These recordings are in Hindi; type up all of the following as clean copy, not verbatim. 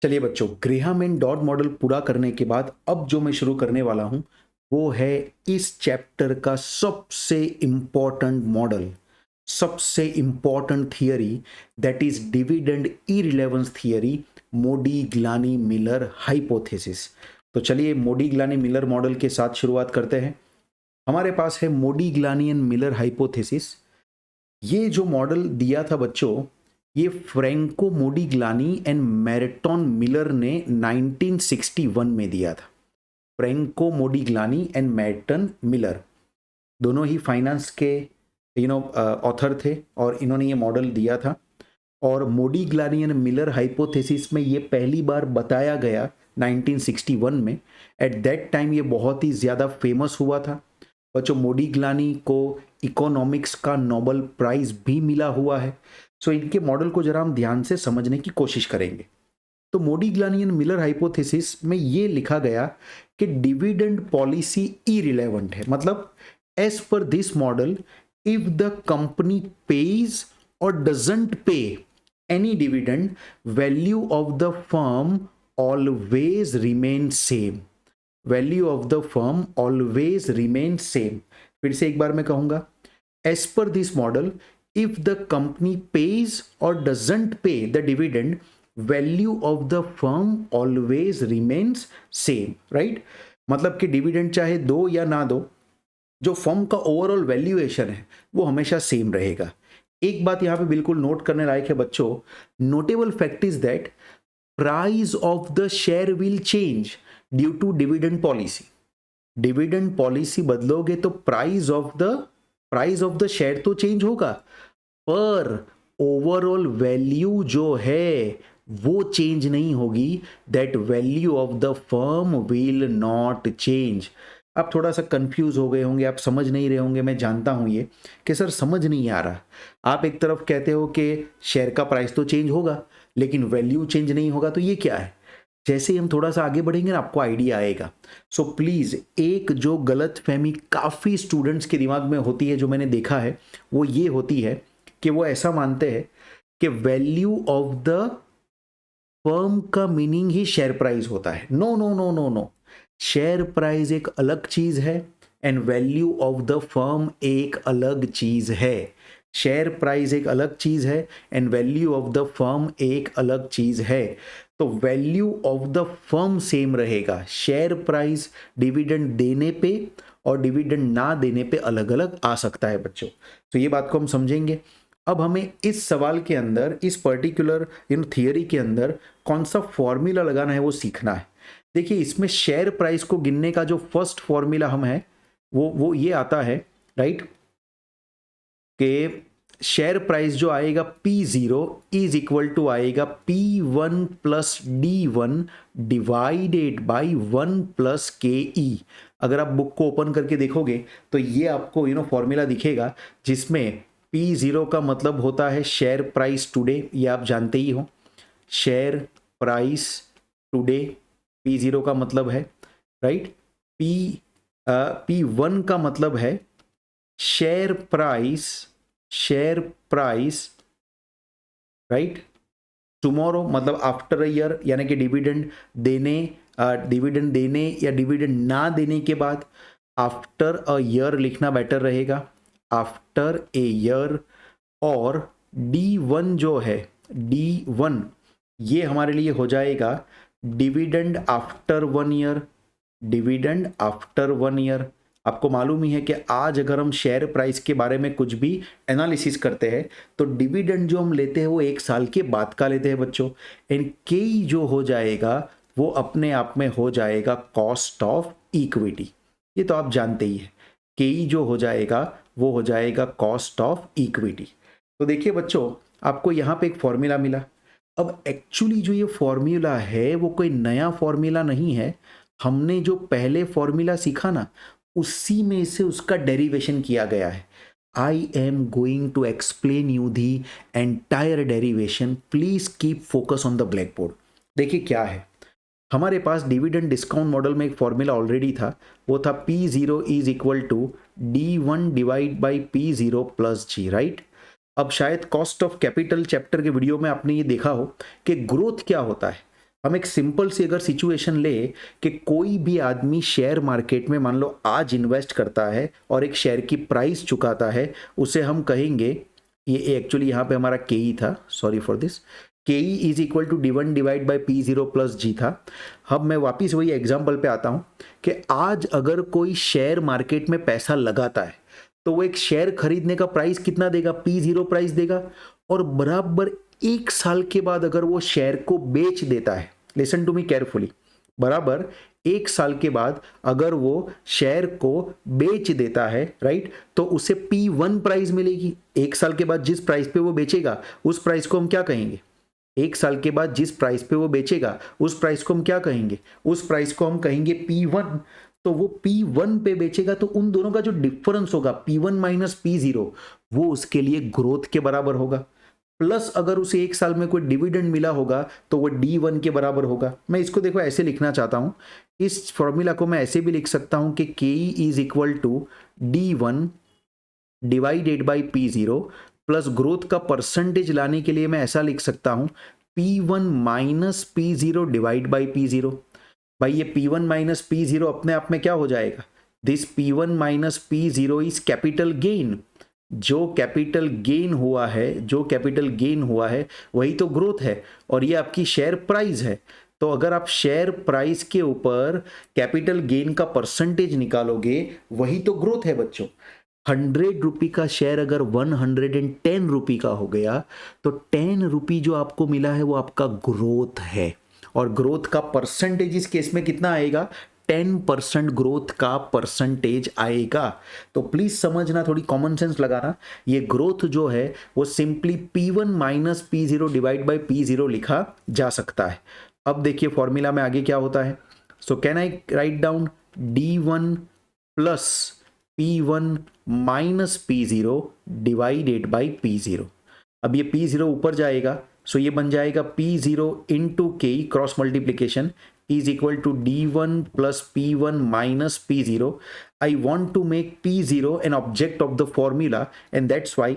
चलिए बच्चों, ग्रेहाम एंड डॉड मॉडल पूरा करने के बाद अब जो मैं शुरू करने वाला हूं वो है इस चैप्टर का सबसे इंपॉर्टेंट मॉडल, सबसे important theory, that is dividend irrelevance theory, Modigliani Miller hypothesis. तो चलिए मोडी-ग्लानी मिलर मॉडल के साथ शुरुआत करते हैं। हमारे पास है मोडी-ग्लानी एंड मिलर हाइपोथेसिस। ये जो मॉडल दिया था बच्चों, ये फ्रैंको मोडिग्लानी एंड मैर्टन मिलर ने 1961 में दिया था। फ्रैंको मोडिग्लानी एंड मैर्टन मिलर दोनों ही फाइनेंस के ऑथर थे और इन्होंने ये मॉडल दिया था। और मोडिग्लानी एंड मिलर हाइपोथेसिस में ये पहली बार बताया गया 1961 में। एट दैट टाइम ये बहुत ही ज़्यादा फेमस हुआ था। बच्चों, मोडिग्लानी को इकोनॉमिक्स का नोबेल प्राइज भी मिला हुआ है। सो इनके मॉडल को जरा हम ध्यान से समझने की कोशिश करेंगे। तो मोडिग्लानी एंड मिलर हाइपोथेसिस में ये लिखा गया कि डिविडेंड पॉलिसी इरिलेवेंट है। मतलब as per this model, if the company pays और doesn't pay any dividend, value of the firm always remain same. Value of the firm always remain same. फिर से एक बार मैं कहूंगा, as per this model, if the company pays or doesn't pay the dividend, value of the firm always remains same, right? मतलब कि डिविडेंड चाहे दो या ना दो, जो फर्म का ओवरऑल वैल्यूएशन है वो हमेशा सेम रहेगा। एक बात यहां पे बिल्कुल नोट करने लायक है बच्चों, notable fact is that price of the share will change due to dividend policy. Dividend policy बदलोगे तो प्राइस ऑफ द शेयर तो चेंज होगा, पर ओवरऑल वैल्यू जो है वो चेंज नहीं होगी। That value of the firm will not change. आप थोड़ा सा कंफ्यूज हो गए होंगे, आप समझ नहीं रहे होंगे, मैं जानता हूं ये कि सर समझ नहीं आ रहा। आप एक तरफ कहते हो कि शेयर का प्राइस तो चेंज होगा लेकिन वैल्यू चेंज नहीं होगा, तो ये क्या है? जैसे ही हम थोड़ा सा आगे बढ़ेंगे ना आपको आइडिया आएगा। सो प्लीज, एक जो गलत फहमी काफी स्टूडेंट्स के दिमाग में होती है, जो मैंने देखा है, वो ये होती है कि वो ऐसा मानते हैं कि वैल्यू ऑफ द फर्म का मीनिंग ही शेयर प्राइस होता है। No no no no no, share price एक अलग चीज है and value of the firm एक अलग चीज है। शेयर प्राइस एक अलग चीज है and value of the firm एक अलग चीज है। तो value of the firm same रहेगा। शेयर प्राइस डिविडेंड देने पे और डिविडेंड ना देने पे अलग अलग आ सकता है बच्चों। तो ये बात को हम समझेंगे। अब हमें इस सवाल के अंदर, इस पर्टिकुलर थियरी के अंदर कौन सा फॉर्मूला लगाना है वो सीखना है। देखिए, इसमें शेयर प्राइस को गिनने का जो फर्स्ट फॉर्मूला हम है वो ये आता है, राइट, कि शेयर प्राइस जो आएगा P0 इज इक्वल टू आएगा P1 plus D1 divided by 1 plus KE। अगर आप बुक को ओपन करके देखोगे तो ये आपको फॉर्मूला दिखेगा, जिसमें P0 का मतलब होता है शेयर प्राइस टुडे, ये आप जानते ही हो। शेयर प्राइस टुडे P0 का मतलब है, राइट। P1 का मतलब है शेयर प्राइस, राइट, टुमारो, मतलब आफ्टर अ ईयर, यानी कि डिविडेंड देने या डिविडेंड ना देने के बाद। आफ्टर अ ईयर लिखना बेटर रहेगा, आफ्टर ए ईयर। और D1 जो है, D1 ये हमारे लिए हो जाएगा dividend after 1 year, dividend after 1 year. आपको मालूम ही है कि आज अगर हम शेयर प्राइस के बारे में कुछ भी एनालिसिस करते हैं तो डिविडेंड जो हम लेते हैं वो 1 साल के बाद का लेते हैं बच्चों। एंड केई जो हो जाएगा वो अपने आप में हो जाएगा कॉस्ट ऑफ इक्विटी। ये तो आप जानते ही है, केई जो हो जाएगा वो हो जाएगा कॉस्ट ऑफ इक्विटी। तो देखिए बच्चों, आपको यहाँ पे एक फॉर्मूला मिला। अब एक्चुअली जो ये फॉर्मूला है वो कोई नया फॉर्मूला नहीं है। हमने जो पहले फॉर्मूला सीखा ना, उसी में से उसका डेरिवेशन किया गया है। I am going to explain you the entire derivation, please keep focus on the black board. देखिए क्या है, हमारे पास डिविडेंड डिस्काउंट मॉडल में एक फॉर्मूला ऑलरेडी था, वो था P0 is equal to D1 divide by P0 plus G, right. अब शायद कॉस्ट ऑफ कैपिटल चैप्टर के वीडियो में आपने ये देखा हो कि ग्रोथ क्या होता है। हम एक सिंपल सी अगर सिचुएशन ले कि कोई भी आदमी शेयर मार्केट में मान लो आज इन्वेस्ट करता है और एक शेयर की प्राइस चुकाता है, उसे हम कहेंगे, ये एक्चुअली यहाँ पे हमारा के ई था, sorry for this, K E is equal to D1 divide by P0 plus g था। अब मैं वापिस वही एग्जाम्पल पे आता हूँ कि आज अगर कोई शेयर मार्केट में पैसा लगाता है तो वो एक शेयर खरीदने का प्राइस कितना देगा, P0 प्राइस देगा, और बराबर 1 साल के बाद अगर वो शेयर को बेच देता है, लिसन टू मी केयरफुली, बराबर 1 साल के बाद अगर वो शेयर को बेच देता है, राइट, तो उसे P1 प्राइस मिलेगी। 1 साल के बाद जिस प्राइस पे वो बेचेगा उस प्राइस को हम क्या कहेंगे, 1 साल के बाद जिस प्राइस पे वो बेचेगा उस प्राइस को हम क्या कहेंगे, उस प्राइस को हम कहेंगे P1। तो वो P1 पे बेचेगा तो उन दोनों का जो डिफरेंस होगा P1 माइनस P0 वो उसके लिए ग्रोथ के बराबर होगा। प्लस अगर उसे 1 साल में कोई डिविडेंड मिला होगा तो वो D1 के बराबर होगा। मैं इसको देखो ऐसे लिखना चाहता हूं, इस फॉर्मूला को मैं ऐसे भी लिख सकता हूं कि K is equal to D1 divided by P0 plus growth का परसेंटेज लाने के लिए मैं ऐसा लिख सकता हूं P1 minus P0 divide by P0। भाई ये P1 माइनस P0 अपने आप में क्या हो जाएगा, this P1 minus P0 is capital gain. जो कैपिटल गेन हुआ है, जो कैपिटल गेन हुआ है वही तो ग्रोथ है, और ये आपकी शेयर प्राइस है। तो अगर आप शेयर प्राइस के ऊपर कैपिटल गेन का परसेंटेज निकालोगे वही तो ग्रोथ है बच्चों। 100 रुपये का शेयर अगर 110 रुपये का हो गया तो 10 रुपये जो आपको मिला है वो आपका ग्रोथ है, और ग्रोथ का परसेंटेज इस केस में कितना आएगा, 10% ग्रोथ का परसेंटेज आएगा। तो प्लीज समझना, थोड़ी कॉमन सेंस लगाना, ये ग्रोथ जो है वो simply P1 minus P0 divide by P0 लिखा जा सकता है। अब देखिए फॉर्मूला में आगे क्या होता है, so can I write down D1 plus P1 minus P0 divided by P0। अब ये P0 ऊपर जाएगा, सो ये बन जाएगा P0 इंटू के cross multiplication is equal to D1 plus P1 minus P0. I want to make P0 an object of the formula, and that's why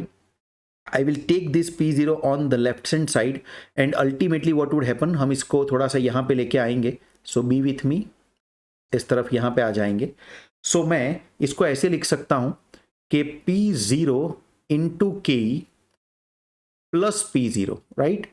I will take this P0 on the left hand side, and ultimately what would happen, हम इसको थोड़ा सा यहाँ पे लेके आएंगे, so be with me, इस तरफ यहाँ पे आ जाएंगे। so मैं इसको ऐसे लिख सकता हूँ कि P0 into K plus P0, right,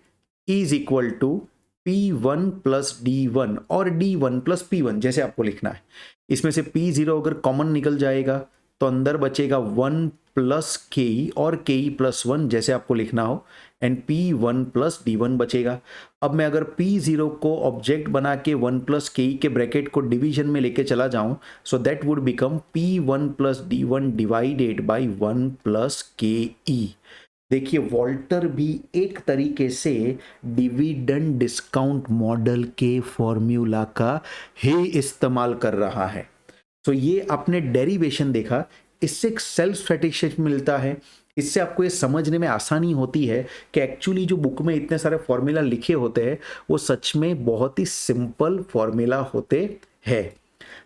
is equal to P1 plus D1 और D1 प्लस P1 जैसे आपको लिखना है। इसमें से P0 अगर कॉमन निकल जाएगा तो अंदर बचेगा 1 प्लस के और के प्लस 1 जैसे आपको लिखना हो, एंड P1 प्लस D1 बचेगा। अब मैं अगर P0 को ऑब्जेक्ट बना के 1 प्लस के ब्रैकेट को डिवीजन में लेके चला जाऊं, so that would become P1 plus D1 divided by 1 plus के। देखिए वॉल्टर भी एक तरीके से डिविडेंड डिस्काउंट मॉडल के फॉर्मूला का ही इस्तेमाल कर रहा है। तो ये आपने डेरिवेशन देखा, इससे एक सेल्फ सैटिस्फैक्शन मिलता है, इससे आपको ये समझने में आसानी होती है कि एक्चुअली जो बुक में इतने सारे फॉर्मूला लिखे होते हैं वो सच में बहुत ही सिंपल फॉर्मूला होते हैं।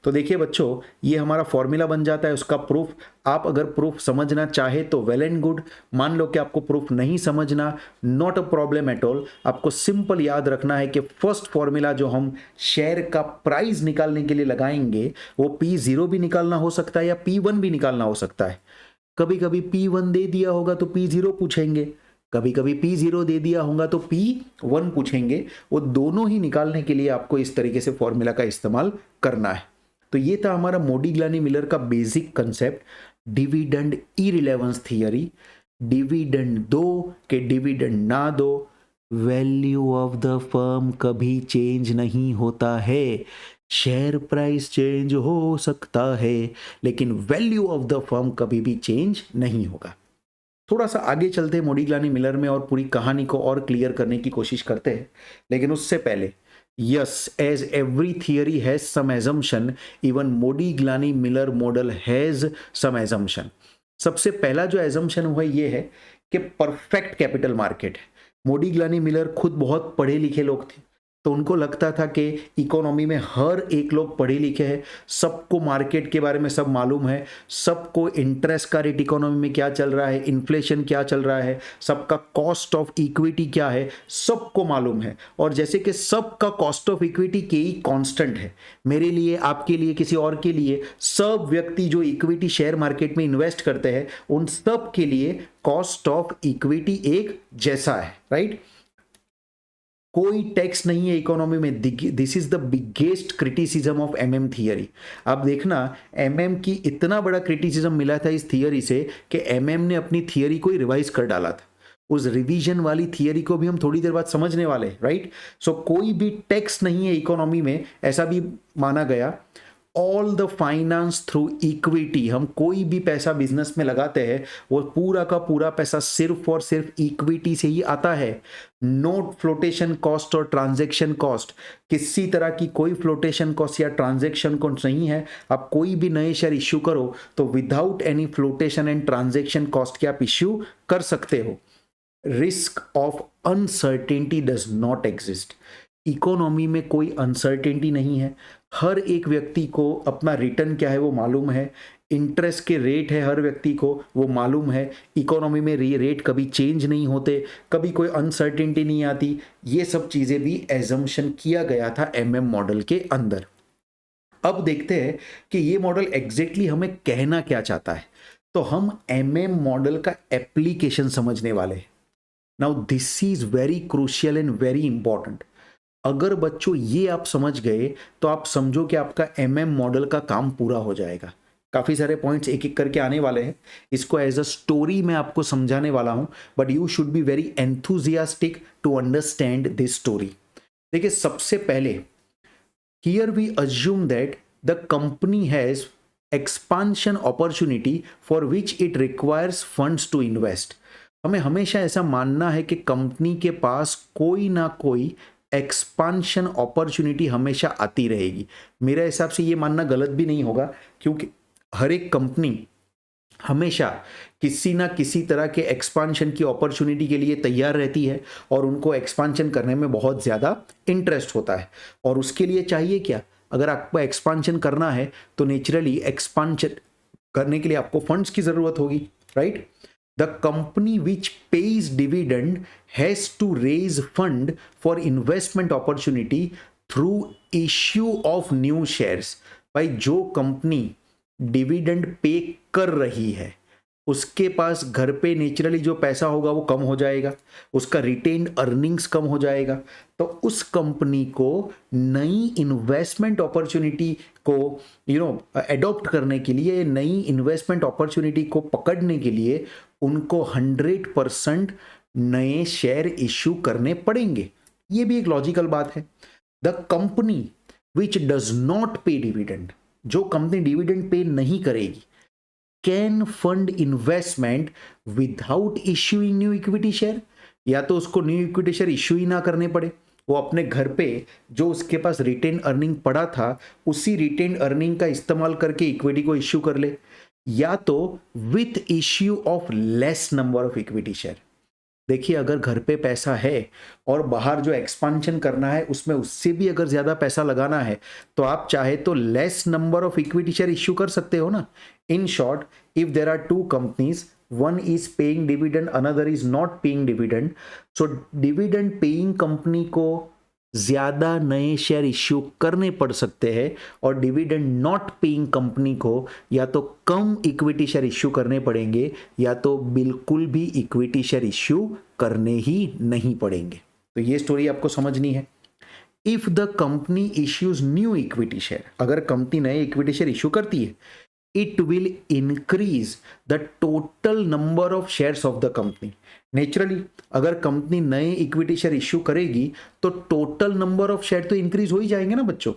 तो देखिए बच्चों ये हमारा फॉर्मूला बन जाता है, उसका प्रूफ। आप अगर प्रूफ समझना चाहे तो वेल एंड गुड, मान लो कि आपको प्रूफ नहीं समझना, not a problem at all. आपको सिंपल याद रखना है कि फर्स्ट फॉर्मूला जो हम शेयर का प्राइस निकालने के लिए लगाएंगे वो P0 भी निकालना हो सकता है या P1 भी निकालना हो सकता है। कभी कभी P1 दे दिया होगा तो P0 पूछेंगे, कभी कभी P0 दे दिया होगा तो P1 पूछेंगे। वो दोनों ही निकालने के लिए आपको इस तरीके से फॉर्मूला का इस्तेमाल करना है। तो ये था हमारा मोडिग्लानी मिलर का basic concept, dividend irrelevance theory. Dividend दो कि डिविडेंड ना दो, वैल्यू ऑफ द फर्म कभी चेंज नहीं होता है। शेयर प्राइस चेंज हो सकता है लेकिन वैल्यू ऑफ द फर्म कभी भी चेंज नहीं होगा। थोड़ा सा आगे चलते हैं मोडिग्लानी मिलर में और पूरी कहानी को और क्लियर करने की कोशिश करते हैं, लेकिन उससे पहले yes, as every theory has some assumption, even Modigliani Miller model has some assumption. सबसे पहला जो assumption हुआ ये है कि परफेक्ट कैपिटल मार्केट है। मोडिग्लानी मिलर खुद बहुत पढ़े लिखे लोग थे, तो उनको लगता था कि इकोनॉमी में हर एक लोग पढ़े लिखे हैं, सबको मार्केट के बारे में सब मालूम है, सबको इंटरेस्ट का रेट इकोनॉमी में क्या चल रहा है, इन्फ्लेशन क्या चल रहा है, सबका कॉस्ट ऑफ इक्विटी क्या है, सबको मालूम है। और जैसे कि सबका कॉस्ट ऑफ इक्विटी के ही कांस्टेंट है, मेरे लिए, आपके लिए, किसी और के लिए, सब व्यक्ति जो इक्विटी शेयर मार्केट में इन्वेस्ट करते हैं उन सब के लिए कॉस्ट ऑफ इक्विटी एक जैसा है, राइट। कोई टैक्स नहीं है इकोनॉमी में। This is the biggest criticism of MM theory. आप देखना, एमएम की इतना बड़ा क्रिटिसिज्म मिला था इस थियरी से कि एमएम ने अपनी थियरी को ही रिवाइज कर डाला था। उस रिवीजन वाली थियरी को भी हम थोड़ी देर बाद समझने वाले, राइट। सो कोई भी टैक्स नहीं है इकोनॉमी में, ऐसा भी माना गया। All the finance through equity, हम कोई भी पैसा बिजनेस में लगाते हैं वो पूरा का पूरा पैसा सिर्फ और सिर्फ इक्विटी से ही आता है। नोट फ्लोटेशन कॉस्ट और ट्रांजैक्शन कॉस्ट, किसी तरह की कोई फ्लोटेशन कॉस्ट या ट्रांजैक्शन कॉस्ट नहीं है। आप कोई भी नए शेयर इश्यू करो तो without any flotation and transaction cost के आप इश्यू कर सकते हो। Risk of uncertainty does not exist. Economy में कोई अनसर्टेनिटी नहीं है। हर एक व्यक्ति को अपना रिटर्न क्या है वो मालूम है, इंटरेस्ट के रेट है हर व्यक्ति को वो मालूम है। इकोनॉमी में रेट कभी चेंज नहीं होते, कभी कोई अनसर्टेनिटी नहीं आती। ये सब चीज़ें भी एजम्पशन किया गया था एमएम मॉडल के अंदर। अब देखते हैं कि ये मॉडल एग्जैक्टली हमें कहना क्या चाहता है। तो हम एमएम मॉडल का एप्लीकेशन समझने वाले हैं। Now this is very crucial and very important. अगर बच्चों ये आप समझ गए तो आप समझो कि आपका एमएम मॉडल का काम पूरा हो जाएगा। काफ़ी सारे पॉइंट्स एक एक करके आने वाले हैं, इसको एज अ स्टोरी मैं आपको समझाने वाला हूं, but you should be very enthusiastic to understand this story. देखिए, सबसे पहले here we assume that the company has expansion opportunity for which it requires funds to invest. हमें हमेशा ऐसा मानना है कि कंपनी के पास कोई ना कोई एक्सपांशन अपॉर्चुनिटी हमेशा आती रहेगी। मेरे हिसाब से ये मानना गलत भी नहीं होगा, क्योंकि हर एक कंपनी हमेशा किसी ना किसी तरह के एक्सपांशन की अपॉर्चुनिटी के लिए तैयार रहती है और उनको एक्सपांशन करने में बहुत ज़्यादा इंटरेस्ट होता है। और उसके लिए चाहिए क्या? अगर आपको एक्सपांशन करना है तो नेचुरली एक्सपांशन करने के लिए आपको फंड्स की ज़रूरत होगी, right. The company which pays dividend has to raise fund for investment opportunity through issue of new shares। भाई, जो कंपनी डिविडेंड पे कर रही है उसके पास घर पे नेचुरली जो पैसा होगा वो कम हो जाएगा, उसका रिटेन्ड अर्निंग्स कम हो जाएगा। तो उस कंपनी को नई इन्वेस्टमेंट अपॉर्चुनिटी को एडॉप्ट करने के लिए, नई इन्वेस्टमेंट अपॉर्चुनिटी को पकड़ने के लिए उनको 100% नए शेयर इश्यू करने पड़ेंगे। ये भी एक लॉजिकल बात है। The company which does not पे डिविडेंड, जो कंपनी डिविडेंड पे नहीं करेगी, can fund investment without issuing new equity share. या तो उसको न्यू इक्विटी शेयर इश्यू ही ना करने पड़े, वो अपने घर पे जो उसके पास रिटेन अर्निंग पड़ा था उसी रिटेन अर्निंग का इस्तेमाल करके इक्विटी को इश्यू कर ले, या तो with issue of less number of equity share. देखिए, अगर घर पे पैसा है और बाहर जो एक्सपांशन करना है उसमें उससे भी अगर ज़्यादा पैसा लगाना है तो आप चाहे तो less number of equity share issue कर सकते हो ना। In short, if there are two companies, one is paying dividend, another is not paying dividend, so dividend paying company को ज़्यादा नए शेयर इश्यू करने पड़ सकते हैं और डिविडेंड नॉट पेइंग कंपनी को या तो कम इक्विटी शेयर इश्यू करने पड़ेंगे या तो बिल्कुल भी इक्विटी शेयर इश्यू करने ही नहीं पड़ेंगे। तो ये स्टोरी आपको समझनी है। If the company issues new equity share, अगर कंपनी नए इक्विटी शेयर इश्यू करती है, it will increase the total number of shares of the company। Naturally अगर कंपनी नए इक्विटी शेयर इश्यू करेगी तो टोटल नंबर ऑफ शेयर तो इंक्रीज हो ही जाएंगे ना बच्चों,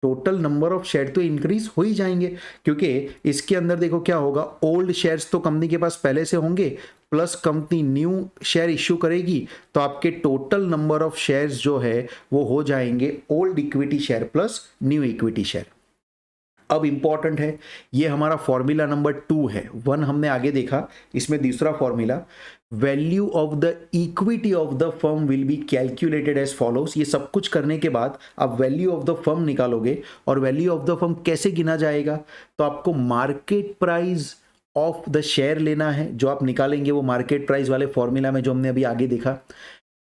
टोटल नंबर ऑफ शेयर तो इंक्रीज हो ही जाएंगे, क्योंकि इसके अंदर देखो क्या होगा, ओल्ड शेयर्स तो कंपनी के पास पहले से होंगे, plus company new share issue करेगी तो आपके टोटल नंबर ऑफ शेयर्स जो है वो हो जाएंगे old equity share plus new equity share. अब इंपॉर्टेंट है, ये हमारा फॉर्मूला नंबर 2 है। 1 हमने आगे देखा, इसमें दूसरा formula, value of the equity of the firm will be calculated as follows. ये सब कुछ करने के बाद आप वैल्यू ऑफ द फर्म निकालोगे, और वैल्यू ऑफ द फर्म कैसे गिना जाएगा, तो आपको market price of the share लेना है, जो आप निकालेंगे वो मार्केट प्राइस वाले फॉर्मूला में जो हमने अभी आगे देखा,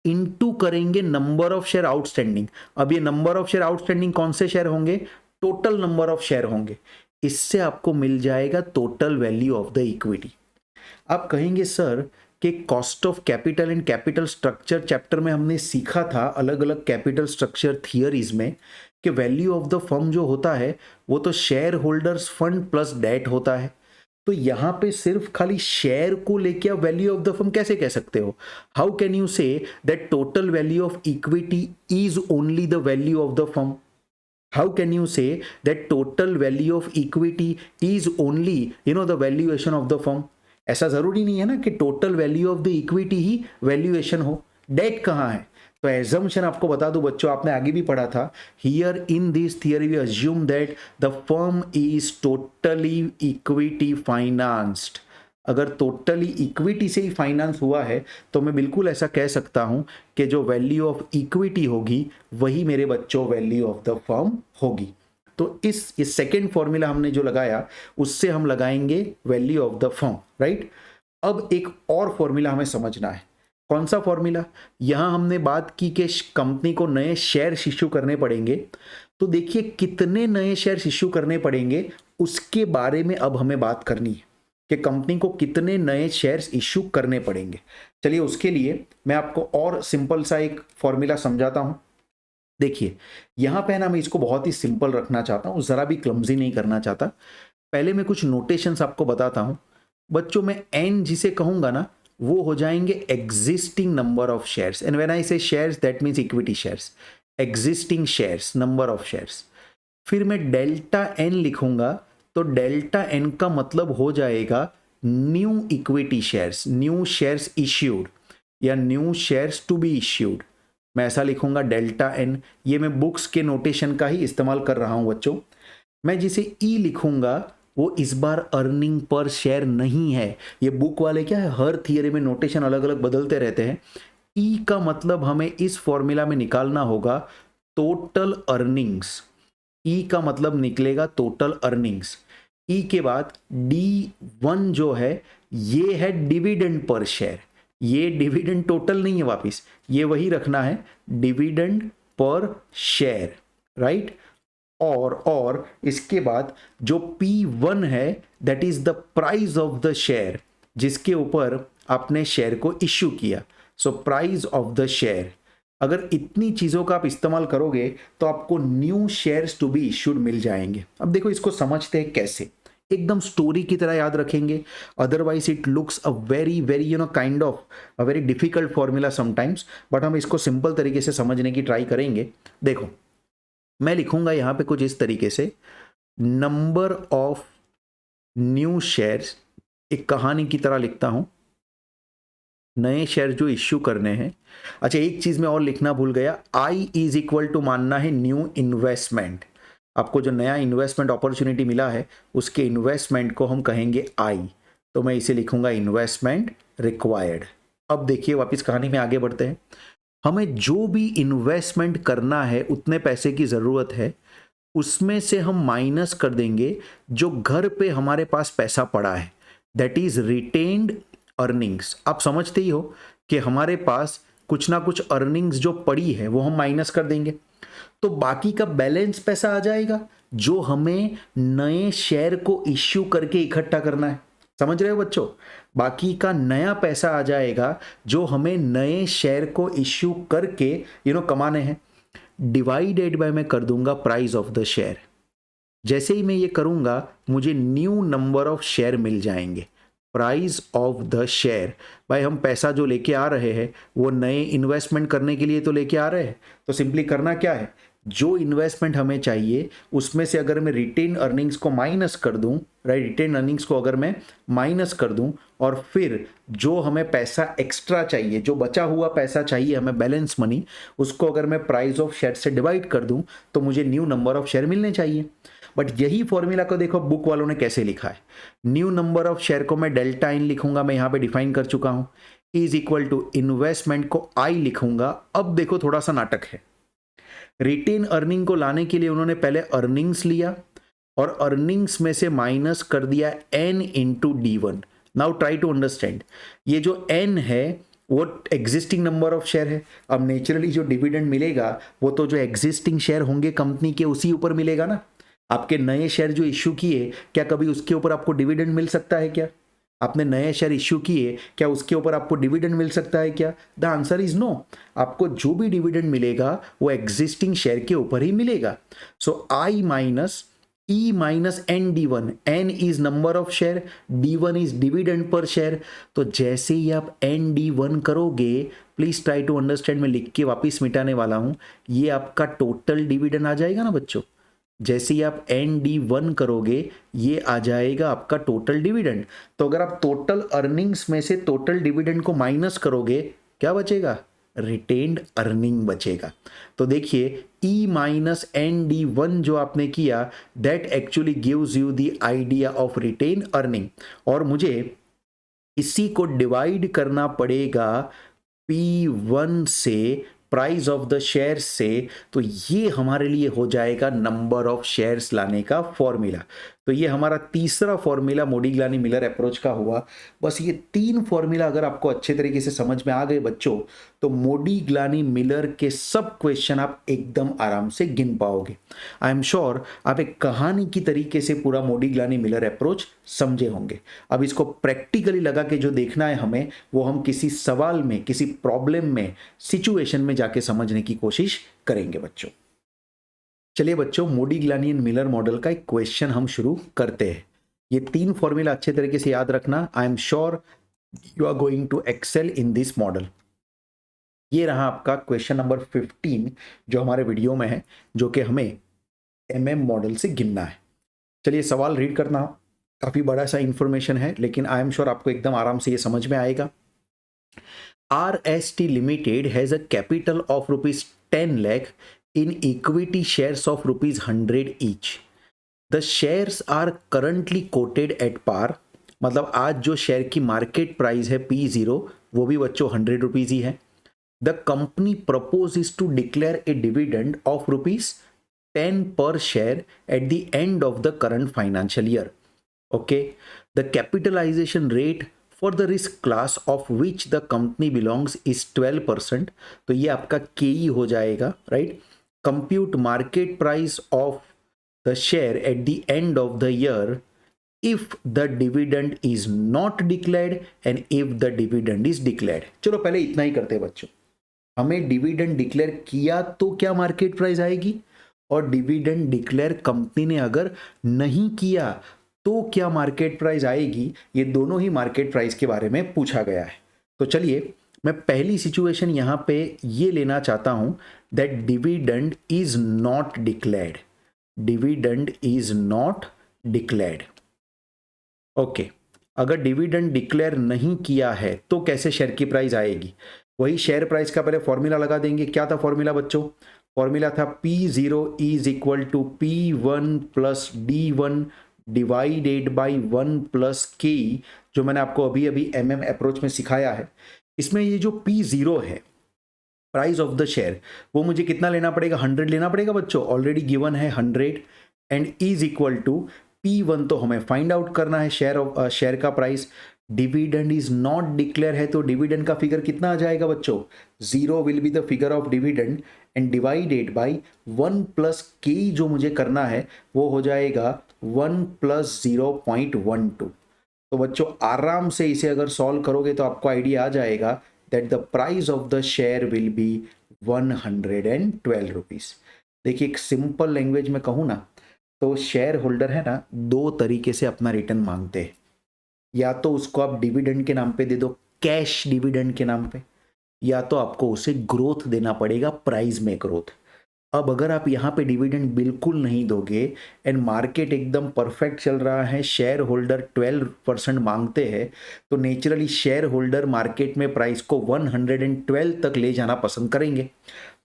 इनटू करेंगे नंबर ऑफ शेयर आउटस्टैंडिंग। अब ये नंबर ऑफ शेयर आउटस्टैंडिंग कौन से शेयर होंगे, टोटल नंबर ऑफ शेयर होंगे, इससे आपको मिल जाएगा total value of the equity. आप कहेंगे सर कि cost of capital and capital structure chapter में हमने सीखा था अलग अलग कैपिटल स्ट्रक्चर थियरीज में कि वैल्यू ऑफ द फर्म जो होता है वो तो share holders fund plus debt होता है। तो यहां पे सिर्फ खाली शेयर को लेके आप वैल्यू ऑफ द फर्म कैसे कह सकते हो? How can you say that total value of equity is only the value of the firm? How can you say that total value of equity is only the valuation of the firm? ऐसा जरूरी नहीं है ना कि total value of the equity he valuation हो। डेट कहाँ है? तो एजम्पशन आपको बता दूं बच्चों, आपने आगे भी पढ़ा था, here in this theory we assume that the firm is totally equity financed. अगर टोटली इक्विटी से ही फाइनेंस हुआ है तो मैं बिल्कुल ऐसा कह सकता हूं कि जो वैल्यू ऑफ इक्विटी होगी वही मेरे बच्चों वैल्यू ऑफ द फर्म होगी। तो इस सेकेंड फॉर्मूला हमने जो लगाया उससे हम लगाएंगे value of the firm, right. अब एक और फॉर्मूला हमें समझना है। कौन सा फॉर्मूला? यहां हमने बात की कि कंपनी को नए शेयर इश्यू करने पड़ेंगे। तो देखिए कितने नए शेयर इश्यू करने पड़ेंगे उसके बारे में अब हमें बात करनी है कि कंपनी को कितने नए शेयर्स इश्यू करने पड़ेंगे। चलिए उसके लिए मैं आपको और सिंपल सा एक फॉर्मूला समझाता हूं। देखिए यहां पे ना मैं इसको बहुत ही सिंपल रखना चाहता हूं, जरा भी क्लमजी नहीं करना चाहता। पहले मैं कुछ नोटेशंस आपको बताता हूं बच्चों। मैं एन जिसे कहूंगा ना वो हो जाएंगे existing number of shares, and when I say shares that means equity shares, existing shares, number of shares. फिर मैं डेल्टा एन लिखूंगा तो डेल्टा एन का मतलब हो जाएगा new equity shares, new shares issued या new shares to be issued. मैं ऐसा लिखूंगा डेल्टा एन। ये मैं बुक्स के नोटेशन का ही इस्तेमाल कर रहा हूं बच्चों। मैं जिसे ई लिखूंगा वो इस बार अर्निंग पर शेयर नहीं है। ये बुक वाले क्या है, हर थियरी में नोटेशन अलग अलग बदलते रहते हैं। ई का मतलब हमें इस फॉर्मूला में निकालना होगा टोटल अर्निंग्स। ई का मतलब निकलेगा टोटल अर्निंग्स। ई के बाद D1 जो है ये है डिविडेंड पर शेयर। ये डिविडेंड टोटल नहीं है, वापिस ये वही रखना है, डिविडेंड पर शेयर, राइट। और इसके बाद जो P1 है that is the price of the share जिसके ऊपर आपने शेयर को इश्यू किया। So price of the share. अगर इतनी चीजों का आप इस्तेमाल करोगे तो आपको new shares to be issued मिल जाएंगे। अब देखो इसको समझते हैं कैसे, एकदम स्टोरी की तरह याद रखेंगे, otherwise it looks a very very kind of a very difficult formula sometimes, but हम इसको सिंपल तरीके से समझने की ट्राई करेंगे। देखो मैं लिखूंगा यहां पे कुछ इस तरीके से, नंबर ऑफ न्यू शेयर्स, एक कहानी की तरह लिखता हूं, नए शेयर जो इश्यू करने हैं। अच्छा एक चीज मैं और लिखना भूल गया, आई इज इक्वल टू मानना है न्यू इन्वेस्टमेंट। आपको जो नया इन्वेस्टमेंट अपॉर्चुनिटी मिला है उसके इन्वेस्टमेंट को हम कहेंगे आई, तो मैं इसे लिखूंगा इन्वेस्टमेंट रिक्वायर्ड। अब देखिए वापस कहानी में आगे बढ़ते हैं। हमें जो भी इन्वेस्टमेंट करना है उतने पैसे की जरूरत है, उसमें से हम माइनस कर देंगे जो घर पे हमारे पास पैसा पड़ा है, दैट इज रिटेन्ड अर्निंग्स। आप समझते ही हो कि हमारे पास कुछ ना कुछ अर्निंग्स जो पड़ी है वो हम माइनस कर देंगे, तो बाकी का बैलेंस पैसा आ जाएगा जो हमें नए शेयर को इश्यू करके इकट्ठा करना है। समझ रहे हो बच्चों? बाकी का नया पैसा आ जाएगा जो हमें नए शेयर को इश्यू करके कमाने हैं। डिवाइडेड बाय मैं कर दूंगा प्राइस ऑफ द शेयर। जैसे ही मैं ये करूंगा मुझे न्यू नंबर ऑफ शेयर मिल जाएंगे, प्राइस ऑफ द शेयर। भाई हम पैसा जो लेके आ रहे हैं वो नए इन्वेस्टमेंट करने के लिए तो लेके आ रहे हैं, तो सिंपली करना क्या है, जो इन्वेस्टमेंट हमें चाहिए उसमें से अगर मैं रिटेन अर्निंग्स को माइनस कर दूं, राइट, रिटेन अर्निंग्स को अगर मैं माइनस कर दूं और फिर जो हमें पैसा एक्स्ट्रा चाहिए, जो बचा हुआ पैसा चाहिए हमें बैलेंस मनी, उसको अगर मैं प्राइस ऑफ शेयर से डिवाइड कर दूं तो मुझे न्यू नंबर ऑफ शेयर मिलने चाहिए। बट यही फॉर्मूला को देखो बुक वालों ने कैसे लिखा है। न्यू नंबर ऑफ शेयर को मैं डेल्टा एन लिखूंगा, मैं यहां पे डिफाइन कर चुका हूं, इज इक्वल टू इन्वेस्टमेंट को आई लिखूंगा। अब देखो थोड़ा सा नाटक है। रिटेन अर्निंग को लाने के लिए उन्होंने पहले अर्निंग्स लिया और अर्निंग्स में से माइनस कर दिया n into D1। Now try to understand, ये जो n है वो एग्जिस्टिंग नंबर ऑफ शेयर है। अब नेचुरली जो डिविडेंड मिलेगा वो तो जो एग्जिस्टिंग शेयर होंगे कंपनी के उसी ऊपर मिलेगा ना। आपके नए शेयर जो इश्यू किए, क्या कभी उसके ऊपर आपको डिविडेंड मिल सकता है क्या? आपने नए शेयर इश्यू किए, क्या उसके ऊपर आपको डिविडेंड मिल सकता है क्या? The answer is no. आपको जो भी डिविडेंड मिलेगा वो एग्जिस्टिंग शेयर के ऊपर ही मिलेगा। So I minus E minus n D1, N is number of share, D1 is dividend per share. तो जैसे ही आप ND1 करोगे, प्लीज ट्राई टू अंडरस्टैंड, मैं लिख के वापिस मिटाने वाला हूं, ये आपका टोटल डिविडेंड आ जाएगा ना बच्चों। जैसे ही आप ND1 करोगे ये आ जाएगा आपका टोटल डिविडेंड। तो अगर आप टोटल अर्निंग्स में से टोटल डिविडेंड को माइनस करोगे, क्या बचेगा? रिटेन्ड अर्निंग बचेगा। तो देखिए E माइनस ND1 जो आपने किया, that actually gives you the idea of retain earning. और मुझे इसी को डिवाइड करना पड़ेगा P1 से, प्राइस ऑफ द शेयर से। तो ये हमारे लिए हो जाएगा नंबर ऑफ शेयर्स लाने का फॉर्मूला। तो ये हमारा तीसरा फॉर्मूला मोडिग्लानी मिलर अप्रोच का हुआ। बस ये 3 फॉर्मूला अगर आपको अच्छे तरीके से समझ में आ गए बच्चों, तो मोडिग्लानी मिलर के सब क्वेश्चन आप एकदम आराम से गिन पाओगे। आई एम श्योर आप एक कहानी की तरीके से पूरा मोडिग्लानी मिलर अप्रोच समझे होंगे। अब इसको प्रैक्टिकली लगा के जो देखना है हमें, वो हम किसी सवाल में, किसी प्रॉब्लम में, सिचुएशन में जाके समझने की कोशिश करेंगे बच्चों। चलिए बच्चों, मोडिग्लानी एंड मिलर मॉडल का एक क्वेश्चन हम शुरू करते हैं। ये 3 फॉर्मूला अच्छे तरीके से याद रखना। I am sure you are going to excel in this model. ये रहा आपका क्वेश्चन नंबर 15 जो हमारे वीडियो में है, जो कि हमें मॉडल से गिनना है। चलिए सवाल रीड करना, काफी बड़ा सा इंफॉर्मेशन है, लेकिन आई एम श्योर आपको एकदम आराम से ये समझ में आएगा। RST Limited has a capital of ₹10 lakh in equity shares of ₹100 each. The shares are currently quoted at par. मतलब आज जो शेयर की मार्केट प्राइस है P0 वो भी बच्चों 100 रुपीज ही है। The company proposes to declare a dividend of ₹10 per share at the end of the current financial year. Okay, the capitalization rate for the risk class of which the company belongs is 12%. तो ये आपका KE हो जाएगा, right. Compute market price of the share at the end of the year if the dividend is not declared and if the dividend is declared. चलो पहले इतना ही करते हैं बच्चों। हमें डिविडेंड डिक्लेयर किया तो क्या मार्केट प्राइस आएगी, और डिविडेंड डिक्लेयर कंपनी ने अगर नहीं किया तो क्या मार्केट प्राइस आएगी। ये दोनों ही मार्केट प्राइस के बारे में पूछा गया है। तो चलिए मैं पहली सिचुएशन यहां पे ये लेना चाहता हूं, that dividend is not declared. Dividend is not declared. Okay, अगर डिविडेंड डिक्लेयर नहीं किया है तो कैसे शेयर की प्राइस आएगी। वही शेयर प्राइस का पहले फॉर्मूला लगा देंगे। क्या था फॉर्मूला बच्चों? फॉर्मूला था P0 is equal to P1 plus D1 divided by 1 plus K, जो मैंने आपको अभी अभी अप्रोच में सिखाया है। इसमें ये जो P0 है, प्राइस ऑफ द शेयर, वो मुझे कितना लेना पड़ेगा? 100 लेना पड़ेगा बच्चों, ऑलरेडी गिवन है 100, and is equal to P1 तो हमें फाइंड आउट करना है शेयर का price. Dividend is not declare है तो डिविडेंड का फिगर कितना आ जाएगा बच्चों? 0 will be the figure of dividend and divided by 1 plus K जो मुझे करना है वो हो जाएगा 1 प्लस 0.12। तो बच्चों आराम से इसे अगर सॉल्व करोगे तो आपको आइडिया आ जाएगा that the price of the share will be 112 rupees. देखिए एक सिंपल लैंग्वेज में कहूँ ना, तो शेयर होल्डर है ना, 2 तरीके से अपना रिटर्न मांगते हैं। या तो उसको आप डिविडेंड के नाम पे दे दो, कैश डिविडेंड के नाम पे, या तो आपको उसे ग्रोथ देना पड़ेगा, प्राइस में ग्रोथ। अब अगर आप यहाँ पे डिविडेंड बिल्कुल नहीं दोगे एंड मार्केट एकदम परफेक्ट चल रहा है, शेयर होल्डर 12% मांगते हैं, तो नेचुरली शेयर होल्डर मार्केट में प्राइस को 112 तक ले जाना पसंद करेंगे।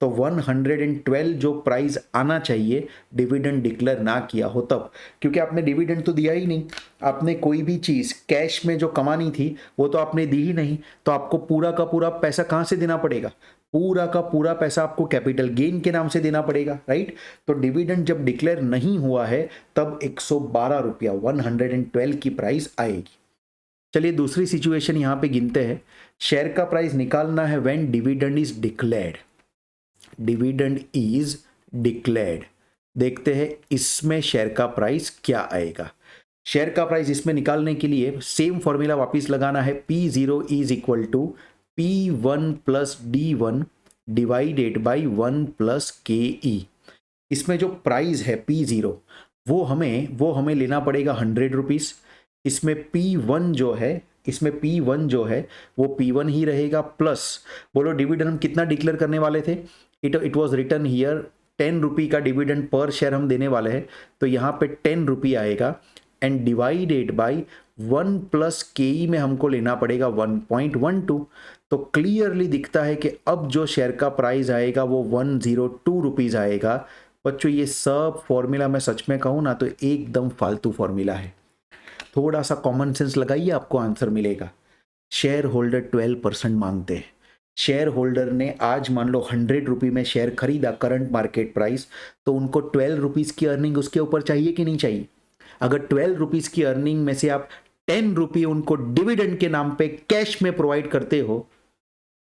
तो 112 जो प्राइस आना चाहिए डिविडेंड डिक्लेयर ना किया हो तब, क्योंकि आपने डिविडेंड तो दिया ही नहीं, आपने कोई भी चीज़ कैश में जो कमानी थी वो तो आपने दी ही नहीं, तो आपको पूरा का पूरा पैसा कहाँ से देना पड़ेगा, पूरा का पूरा पैसा आपको कैपिटल गेन के नाम से देना पड़ेगा, राइट। तो डिविडेंड जब डिक्लेयर नहीं हुआ है तब 112 रुपया 112 की प्राइस आएगी। चलिए दूसरी सिचुएशन यहां पे गिनते हैं। शेयर का प्राइस निकालना है when dividend is declared, dividend is declared. देखते हैं इसमें शेयर का प्राइस क्या आएगा। शेयर का प्राइस इसमें निकालने के लिए सेम फॉर्मूला वापस लगाना है, P0 is equal to P1 plus D1 divided by 1 plus KE। इसमें जो प्राइस है P0 वो हमें लेना पड़ेगा 100 रुपीज़। इसमें P1 जो है वो P1 ही रहेगा, प्लस बोलो डिविडेंड हम कितना डिक्लेयर करने वाले थे, इट वॉज रिटर्न हियर 10 रुपी का डिविडेंड पर शेयर हम देने वाले हैं, तो यहाँ पे 10 रुपी आएगा and divided by 1 plus KE में हमको लेना पड़ेगा 1.12। तो क्लियरली दिखता है कि अब जो शेयर का प्राइस आएगा वो 102 रुपीज़ आएगा। बच्चों ये सब फॉर्मूला मैं सच में कहूँ ना तो एकदम फालतू फॉर्मूला है, थोड़ा सा कॉमन सेंस लगाइए आपको आंसर मिलेगा। शेयर होल्डर 12% मांगते हैं, शेयर होल्डर ने आज मान लो 100 रुपये में शेयर खरीदा करंट मार्केट प्राइस, तो उनको 12 रुपीज़ की अर्निंग उसके ऊपर चाहिए कि नहीं चाहिए। अगर 12 रुपीज़ की अर्निंग में से आप 10 रुपये उनको डिविडेंड के नाम पे कैश में प्रोवाइड करते हो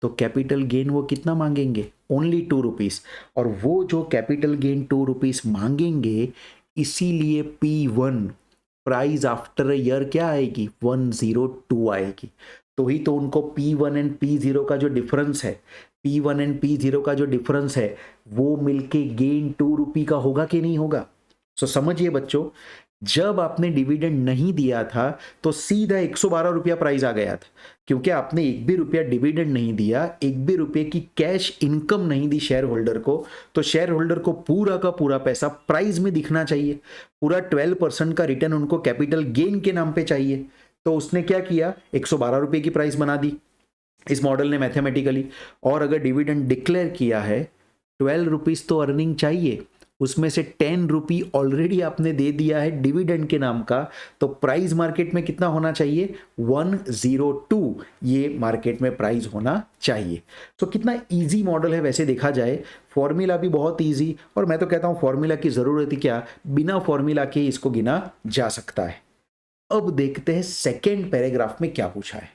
तो कैपिटल गेन वो कितना मांगेंगे, ओनली 2 रुपीज़। और वो जो कैपिटल गेन 2 रुपीज़ मांगेंगे, इसीलिए P1 price after a year क्या आएगी, 102 आएगी। तो ही तो उनको P1 एंड P0 का जो डिफरेंस है, P1 एंड P0 का जो डिफरेंस है वो मिलके गेन 2 रुपी का होगा कि नहीं होगा। सो समझिए बच्चों, जब आपने डिविडेंड नहीं दिया था तो सीधा 112 रुपया प्राइस आ गया था, क्योंकि आपने एक भी रुपया डिविडेंड नहीं दिया, एक भी रुपये की कैश इनकम नहीं दी शेयर होल्डर को, तो शेयर होल्डर को पूरा का पूरा पैसा प्राइस में दिखना चाहिए, पूरा 12% का रिटर्न उनको कैपिटल गेन के नाम पे चाहिए। तो उसने क्या किया, 112 रुपये की प्राइस बना दी इस मॉडल ने मैथमेटिकली। और अगर डिविडेंड डिक्लेयर किया है 12 रुपीज़ तो अर्निंग चाहिए, उसमें से 10 रुपी ऑलरेडी आपने दे दिया है डिविडेंड के नाम का, तो प्राइस मार्केट में कितना होना चाहिए, 102 ये मार्केट में प्राइस होना चाहिए। तो कितना इजी मॉडल है वैसे देखा जाए, फॉर्मूला भी बहुत इजी, और मैं तो कहता हूं फॉर्मूला की जरूरत ही क्या, बिना फॉर्मूला के इसको गिना जा सकता है। अब देखते हैं सेकेंड पैराग्राफ में क्या पूछा है।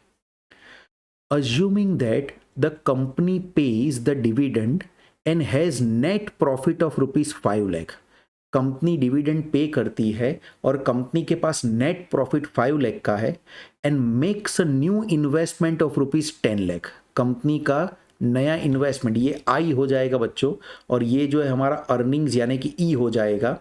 Assuming that the company page the dividend and has net profit of ₹5 lakh. Company dividend pay करती है और कंपनी के पास नेट प्रॉफिट 5 लाख का है, and makes a new investment of ₹10 lakh. Company का नया इन्वेस्टमेंट, ये आई हो जाएगा बच्चों, और ये जो है हमारा अर्निंग्स यानी कि ई हो जाएगा।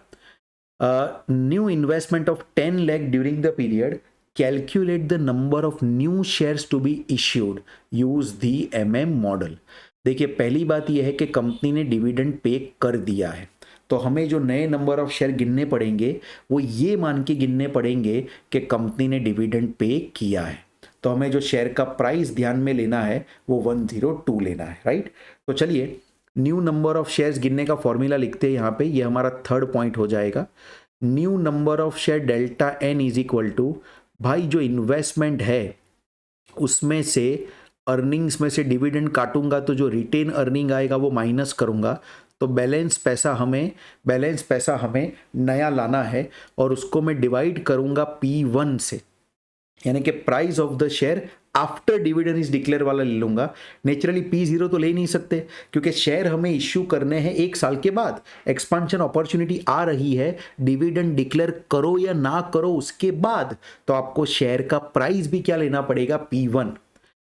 New investment of 10 lakh during the period, calculate the number of new shares to be issued, use the MM model. देखिए पहली बात यह है कि कंपनी ने डिविडेंड पे कर दिया है, तो हमें जो नए नंबर ऑफ शेयर गिनने पड़ेंगे वो ये मान के गिनने पड़ेंगे कि कंपनी ने डिविडेंड पे किया है। तो हमें जो शेयर का प्राइस ध्यान में लेना है वो 102 लेना है, राइट। तो चलिए न्यू नंबर ऑफ शेयर्स गिनने का फॉर्मूला लिखते हैं यहाँ पे, ये हमारा थर्ड पॉइंट हो जाएगा। New number of share delta N is equal to, भाई जो इन्वेस्टमेंट है उसमें से अर्निंग्स में से डिविडेंड काटूंगा तो जो रिटेन अर्निंग आएगा वो माइनस करूंगा, तो बैलेंस पैसा हमें नया लाना है और उसको मैं डिवाइड करूंगा P1 से, यानी कि price of the share after dividend is declare वाला ले लूंगा। नेचुरली P0 तो ले नहीं सकते क्योंकि शेयर हमें इश्यू करने हैं 1 साल के बाद, एक्सपांशन अपॉर्चुनिटी आ रही है, डिविडेंड डिक्लेयर करो या ना करो उसके बाद, तो आपको शेयर का प्राइस भी क्या लेना पड़ेगा, P1।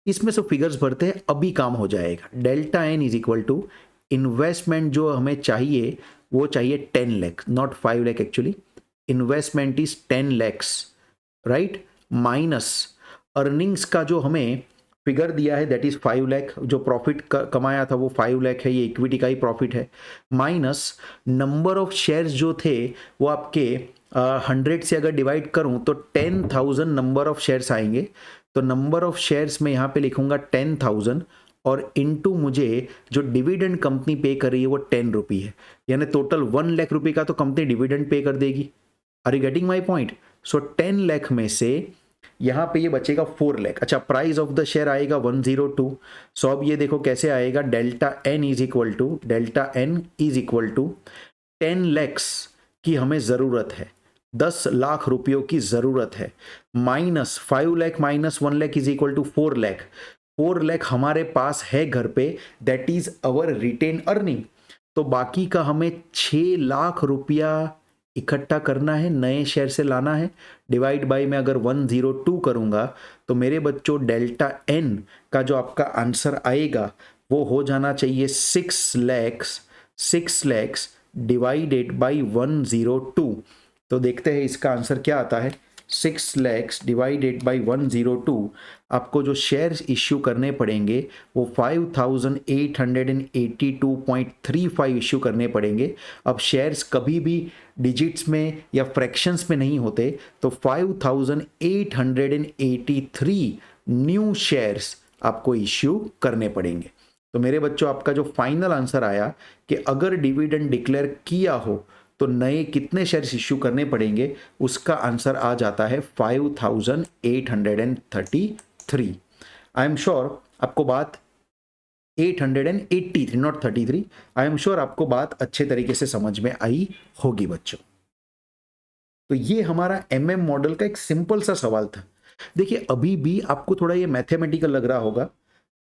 इसमें से फिगर्स भरते हैं, अभी काम हो जाएगा। Delta N is equal to investment जो हमें चाहिए वो चाहिए 10 lakh, not 5 lakh actually, investment is 10 lakhs, right, minus earnings का जो हमें फिगर दिया है दैट इज 5 लाख, जो प्रॉफिट कमाया था वो 5 लाख है, ये इक्विटी का ही प्रॉफिट है, माइनस नंबर ऑफ शेयर्स जो थे वो आपके 100 से अगर डिवाइड करूं तो 10,000 नंबर ऑफ शेयर्स आएंगे। तो नंबर ऑफ शेयर्स में यहाँ पे लिखूंगा 10,000 और इनटू मुझे जो डिविडेंड कंपनी पे कर रही है वो 10 रुपये है, यानी टोटल 1 लाख रुपये का तो कंपनी डिविडेंड पे कर देगी। Are you getting my point? So 10 lakh में से यहाँ पे ये बचेगा 4 लाख। अच्छा, प्राइस ऑफ द शेयर आएगा 102। सो अब ये देखो कैसे आएगा, delta N is equal to 10 lakhs की हमें ज़रूरत है, 10 लाख रुपयों की ज़रूरत है, minus 5 lakh minus 1 lakh is equal to 4 lakh. 4 lakh हमारे पास है घर पे, that is our retain earning. तो बाकी का हमें 6 लाख रुपया इकट्ठा करना है, नए शेयर से लाना है। डिवाइड बाय में अगर 102 करूंगा तो मेरे बच्चों डेल्टा एन का जो आपका आंसर आएगा वो हो जाना चाहिए 6 लैक्स डिवाइडेड बाय 102। तो देखते हैं इसका आंसर क्या आता है। 6 लैक्स डिवाइडेड बाय 102, आपको जो शेयर्स इश्यू करने पड़ेंगे वो 5882.35 इश्यू करने पड़ेंगे। अब शेयर्स कभी भी डिजिट्स में या फ्रैक्शंस में नहीं होते, तो 5883 न्यू शेयर्स आपको इश्यू करने पड़ेंगे। तो मेरे बच्चों आपका जो फाइनल आंसर आया कि अगर डिविडेंड डिक्लेयर किया हो तो नए कितने शेयर्स इश्यू करने पड़ेंगे, उसका आंसर आ जाता है 5833। आई एम श्योर आपको बात 883 नॉट 33, आई एम श्योर आपको बात अच्छे तरीके से समझ में आई होगी बच्चों। तो ये हमारा एमएम मॉडल का एक सिंपल सा सवाल था। देखिए अभी भी आपको थोड़ा ये मैथमेटिकल लग रहा होगा,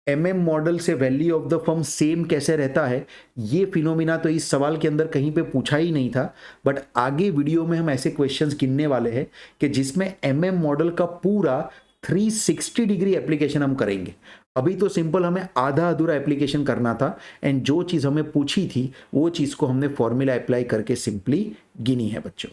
एमएम मॉडल से value of the firm same कैसे रहता है, ये फिनोमिना तो इस सवाल के अंदर कहीं पे पूछा ही नहीं था। बट आगे वीडियो में हम ऐसे क्वेश्चंस गिनने वाले हैं कि जिसमें एमएम मॉडल का पूरा 360 डिग्री एप्लीकेशन हम करेंगे। अभी तो सिंपल हमें आधा अधूरा एप्लीकेशन करना था, एंड जो चीज़ हमें पूछी थी वो चीज़ को हमने फॉर्मूला अप्लाई करके सिंपली गिनी है बच्चों।